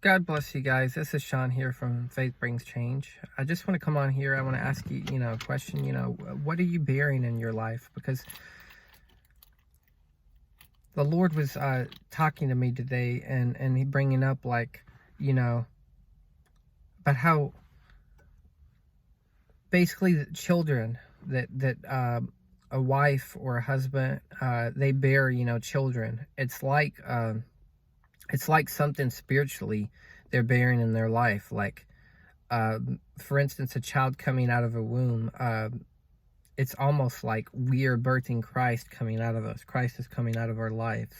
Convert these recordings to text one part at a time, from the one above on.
God bless you guys. This is Sean here from Faith Brings Change. I just want to come on here. I want to ask you, a question. What are you bearing in your life? Because the Lord was talking to me today, and He bringing up about how basically the children that a wife or a husband they bear, children. It's like something spiritually they're bearing in their life, for instance, a child coming out of a womb. It's almost like we are birthing Christ coming out of us. Christ is coming out of our lives.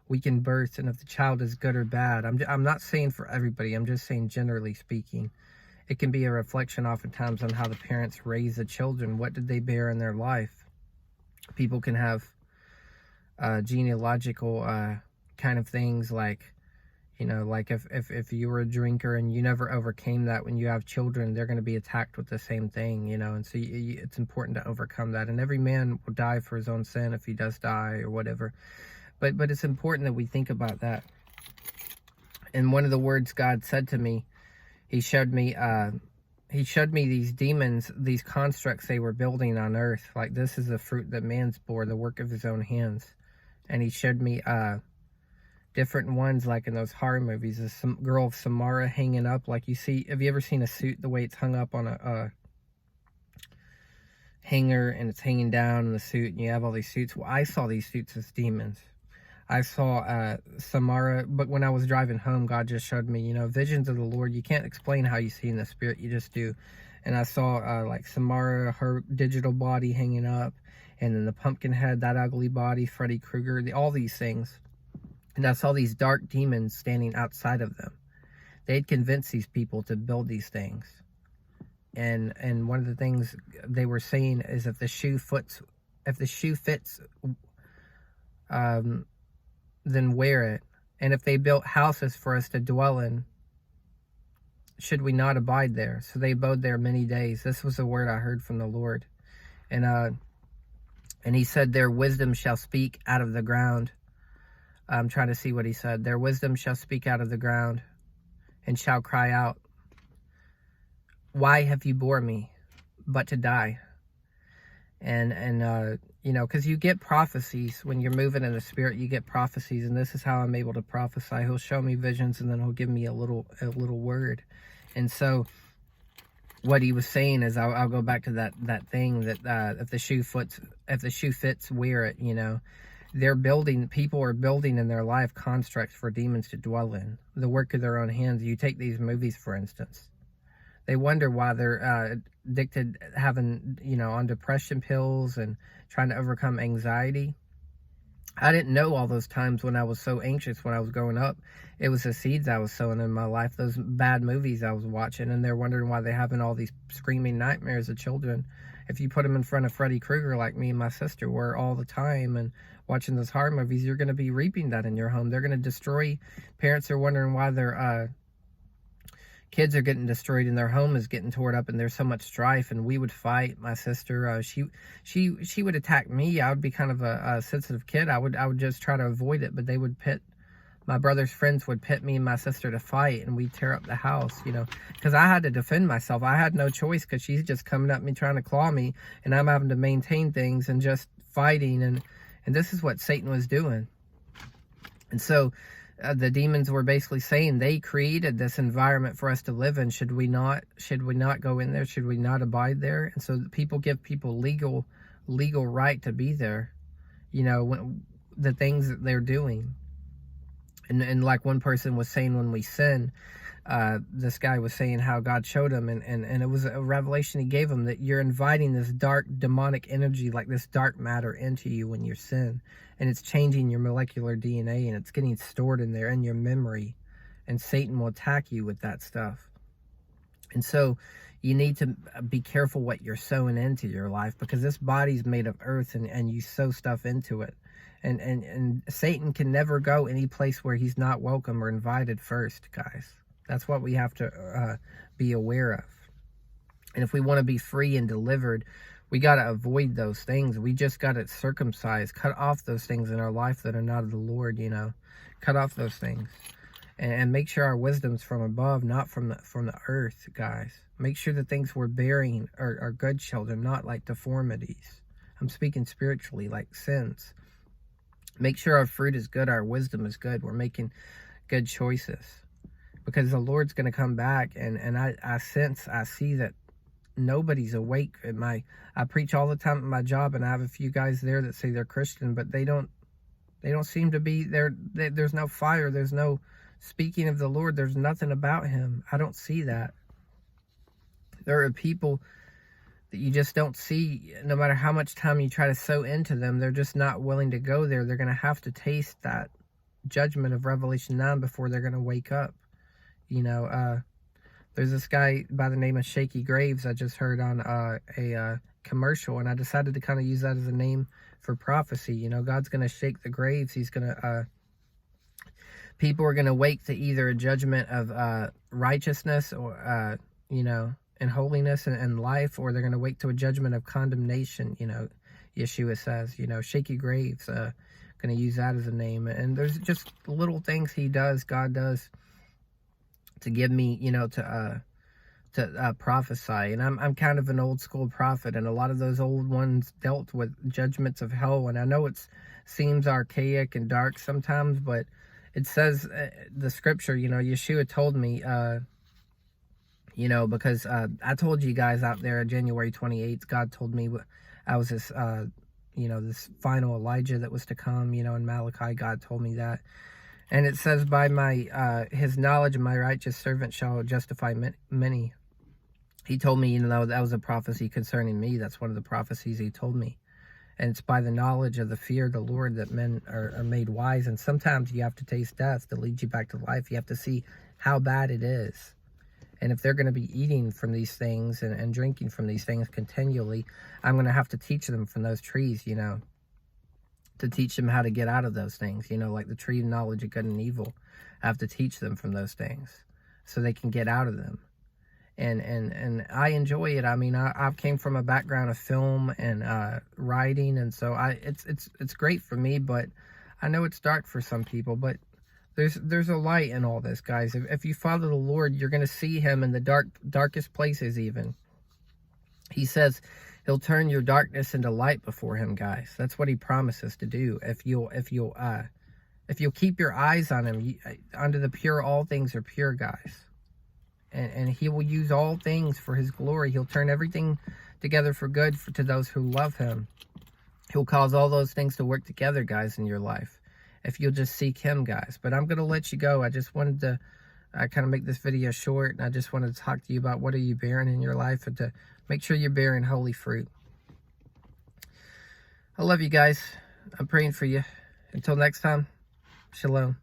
We can birth, and if the child is good or bad, I'm not saying for everybody, I'm just saying generally speaking, it can be a reflection oftentimes on how the parents raise the children. What did they bear in their life? People can have genealogical kind of things like if you were a drinker and you never overcame that, when you have children, they're going to be attacked with the same thing, and so it's important to overcome that. And every man will die for his own sin if he does die or whatever. But it's important that we think about that. And one of the words God said to me, He showed me these demons, these constructs they were building on earth. Like, this is the fruit that man's bore, the work of his own hands. And He showed me different ones, like in those horror movies, the girl of Samara hanging up, like you see. Have you ever seen a suit, the way it's hung up on a hanger, and it's hanging down in the suit, and you have all these suits? Well, I saw these suits as demons. I saw Samara, but when I was driving home, God just showed me, visions of the Lord. You can't explain how you see in the spirit, you just do. And I saw like Samara, her digital body hanging up, and then the pumpkin head, that ugly body, Freddy Krueger, all these things. And I saw these dark demons standing outside of them. They'd convinced these people to build these things. And one of the things they were saying is, if the shoe fits, then wear it. And if they built houses for us to dwell in, should we not abide there? So they abode there many days. This was the word I heard from the Lord. And He said, their wisdom shall speak out of the ground. I'm trying to see what He said. Their wisdom shall speak out of the ground, and shall cry out, why have you bore me but to die? And because you get prophecies when you're moving in the spirit. You get prophecies, and this is how I'm able to prophesy. He'll show me visions, and then He'll give me a little word. And so what He was saying is, I'll go back to that thing that if the shoe fits, wear it. People are building in their life constructs for demons to dwell in, the work of their own hands. You take these movies, for instance. They wonder why they're addicted, on depression pills and trying to overcome anxiety. I didn't know all those times when I was so anxious when I was growing up. It was the seeds I was sowing in my life, those bad movies I was watching, and they're wondering why they're having all these screaming nightmares of children. If you put them in front of Freddy Krueger, like me and my sister were all the time, and watching those horror movies, you're going to be reaping that in your home. They're going to destroy. Parents are wondering why their kids are getting destroyed, and their home is getting torn up, and there's so much strife. And we would fight. My sister, she would attack me. I would be kind of a sensitive kid. I would just try to avoid it, but they would pit. My brother's friends would pit me and my sister to fight, and we'd tear up the house, because I had to defend myself. I had no choice, because she's just coming at me trying to claw me, and I'm having to maintain things and just fighting. And this is what Satan was doing. And so the demons were basically saying they created this environment for us to live in. Should we not go in there? Should we not abide there? And so people give people legal right to be there, when the things that they're doing. And like one person was saying, when we sin, this guy was saying how God showed him, and it was a revelation He gave him, that you're inviting this dark demonic energy, like this dark matter, into you when you sin, and it's changing your molecular DNA, and it's getting stored in there in your memory, and Satan will attack you with that stuff. And so you need to be careful what you're sowing into your life, because this body's made of earth, and you sow stuff into it. And Satan can never go any place where he's not welcome or invited first, guys. That's what we have to be aware of. And if we want to be free and delivered, we got to avoid those things. We just got to circumcise, cut off those things in our life that are not of the Lord, Cut off those things. and make sure our wisdom's from above, not from the earth, guys. Make sure the things we're bearing are good children, not like deformities. I'm speaking spiritually, like sins. Make sure our fruit is good, our wisdom is good. We're making good choices. Because the Lord's going to come back, and I see that nobody's awake at I preach all the time at my job, and I have a few guys there that say they're Christian, but they don't seem to be there. There's no fire. There's no speaking of the Lord. There's nothing about him. I don't see that. There are people that you just don't see, no matter how much time you try to sow into them. They're just not willing to go there. They're going to have to taste that judgment of Revelation 9 before they're going to wake up. You know, there's this guy by the name of Shaky Graves I just heard on a commercial, and I decided to kind of use that as a name for prophecy. You know, God's going to shake the graves. He's going to, people are going to wake to either a judgment of righteousness or, you know, and holiness and life, or they're going to wake to a judgment of condemnation. You know, Yeshua says, you know, Shaky Graves, going to use that as a name. And there's just little things he does, God does, to give me, you know, to prophesy. And I'm kind of an old school prophet, and a lot of those old ones dealt with judgments of hell. And I know it seems archaic and dark sometimes, but it says the scripture, you know, Yeshua told me, you know, because I told you guys out there January 28th, God told me I was this, you know, this final Elijah that was to come, you know, in Malachi, God told me that. And it says, by his knowledge, my righteous servant shall justify many. He told me, you know, that was a prophecy concerning me. That's one of the prophecies he told me. And it's by the knowledge of the fear of the Lord that men are made wise. And sometimes you have to taste death to lead you back to life. You have to see how bad it is. And if they're going to be eating from these things and drinking from these things continually, I'm going to have to teach them from those trees, you know, to teach them how to get out of those things, you know, like the tree of knowledge of good and evil. I have to teach them from those things so they can get out of them. And I enjoy it. I mean, I came from a background of film and writing, and so it's great for me, but I know it's dark for some people, but there's a light in all this, guys. If you follow the Lord, you're going to see him in the darkest places even. He says he'll turn your darkness into light before him, guys. That's what he promises to do. If you'll keep your eyes on him, under the pure, all things are pure, guys. And he will use all things for his glory. He'll turn everything together for good to those who love him. He'll cause all those things to work together, guys, in your life, if you'll just seek him, guys. But I'm going to let you go. I just wanted to kind of make this video short, and I just wanted to talk to you about what are you bearing in your life, and to make sure you're bearing holy fruit. I love you guys. I'm praying for you. Until next time, shalom.